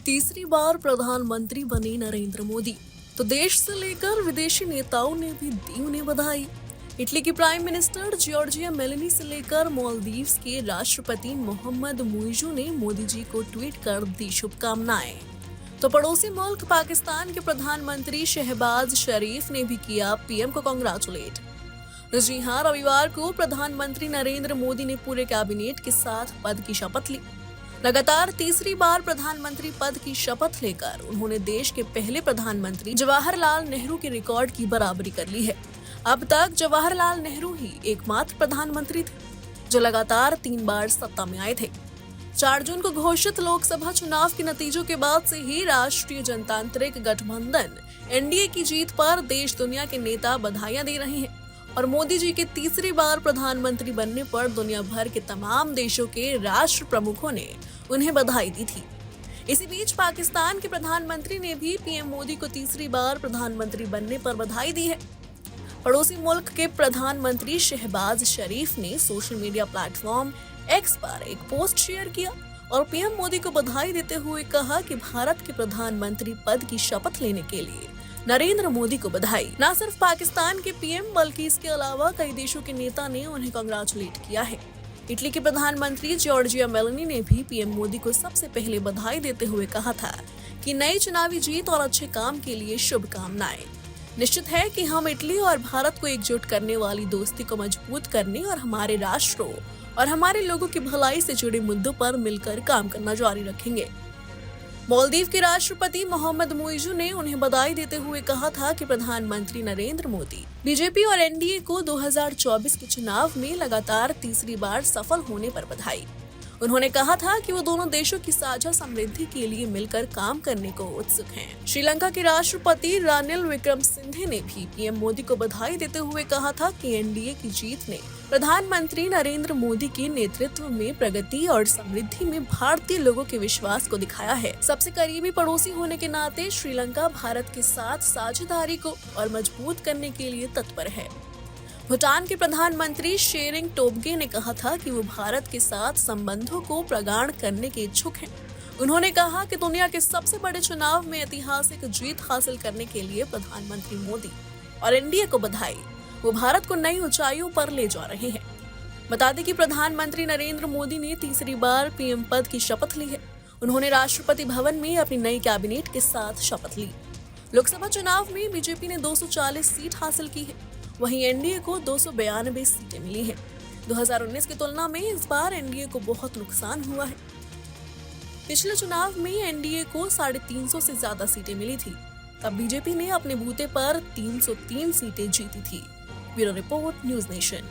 तीसरी बार प्रधानमंत्री बने नरेंद्र मोदी, तो देश से लेकर विदेशी नेताओं ने भी दी उन्हें बधाई। इटली की प्राइम मिनिस्टर जॉर्जिया मेलोनी से लेकर मालदीव्स के राष्ट्रपति मोहम्मद मुइज़ू ने मोदी जी को ट्वीट कर दी शुभकामनाएं। तो पड़ोसी मुल्क पाकिस्तान के प्रधानमंत्री शहबाज शरीफ ने भी किया पीएम को कांग्रेचुलेट। जी हां, रविवार को प्रधानमंत्री नरेंद्र मोदी ने पूरे कैबिनेट के साथ पद की शपथ ली। लगातार तीसरी बार प्रधानमंत्री पद की शपथ लेकर उन्होंने देश के पहले प्रधानमंत्री जवाहरलाल नेहरू के रिकॉर्ड की बराबरी कर ली है। अब तक जवाहरलाल नेहरू ही एकमात्र प्रधानमंत्री थे जो लगातार 3 बार सत्ता में आए थे। 4 जून को घोषित लोकसभा चुनाव के नतीजों के बाद से ही राष्ट्रीय जनतांत्रिक गठबंधन एनडीए की जीत पर देश दुनिया के नेता बधाइयां दे रहे हैं और मोदी जी के तीसरी बार प्रधानमंत्री बनने पर दुनिया भर के तमाम देशों के राष्ट्र प्रमुखों ने उन्हें बधाई दी थी। इसी बीच पाकिस्तान के प्रधानमंत्री ने भी पीएम मोदी को तीसरी बार प्रधानमंत्री बनने पर बधाई दी है। पड़ोसी मुल्क के प्रधानमंत्री शहबाज शरीफ ने सोशल मीडिया प्लेटफॉर्म एक्स पर एक पोस्ट शेयर किया और पीएम मोदी को बधाई देते हुए कहा कि भारत के प्रधानमंत्री पद की शपथ लेने के लिए नरेंद्र मोदी को बधाई। न सिर्फ पाकिस्तान के पीएम बल्कि इसके अलावा कई देशों के नेता ने उन्हें कांग्रेचुलेट किया है। इटली के प्रधानमंत्री जॉर्जिया मेलोनी ने भी पीएम मोदी को सबसे पहले बधाई देते हुए कहा था कि नई चुनावी जीत और अच्छे काम के लिए शुभकामनाएं। निश्चित है कि हम इटली और भारत को एकजुट करने वाली दोस्ती को मजबूत करने और हमारे राष्ट्रों और हमारे लोगों की भलाई से जुड़े मुद्दों पर मिलकर काम करना जारी रखेंगे। मालदीव के राष्ट्रपति मोहम्मद मुइज़ू ने उन्हें बधाई देते हुए कहा था कि प्रधानमंत्री नरेंद्र मोदी बीजेपी और एनडीए को 2024 के चुनाव में लगातार तीसरी बार सफल होने पर बधाई। उन्होंने कहा था कि वो दोनों देशों की साझा समृद्धि के लिए मिलकर काम करने को उत्सुक हैं। श्रीलंका के राष्ट्रपति रानिल विक्रमसिंघे ने भी पीएम मोदी को बधाई देते हुए कहा था कि एनडीए की जीत ने प्रधानमंत्री नरेंद्र मोदी के नेतृत्व में प्रगति और समृद्धि में भारतीय लोगों के विश्वास को दिखाया है। सबसे करीबी पड़ोसी होने के नाते श्रीलंका भारत के साथ साझेदारी को और मजबूत करने के लिए तत्पर है। भूटान के प्रधानमंत्री शेरिंग टोब्गे ने कहा था कि वो भारत के साथ संबंधों को प्रगाढ़ करने के इच्छुक हैं। उन्होंने कहा कि दुनिया के सबसे बड़े चुनाव में ऐतिहासिक जीत हासिल करने के लिए प्रधानमंत्री मोदी और एनडीए को बधाई। वो भारत को नई ऊंचाइयों पर ले जा रहे हैं। बता दें कि प्रधानमंत्री नरेंद्र मोदी ने तीसरी बार पीएम पद की शपथ ली है। उन्होंने राष्ट्रपति भवन में अपनी नई कैबिनेट के साथ शपथ ली। लोकसभा चुनाव में बीजेपी ने 240 सीट हासिल की है, वहीं एनडीए को 292 सीटें मिली हैं। 2019 की तुलना में इस बार एनडीए को बहुत नुकसान हुआ है। पिछले चुनाव में एनडीए को 350 से ज्यादा सीटें मिली थी, तब बीजेपी ने अपने बूते पर 303 सीटें जीती थी। Bureau report, news nation.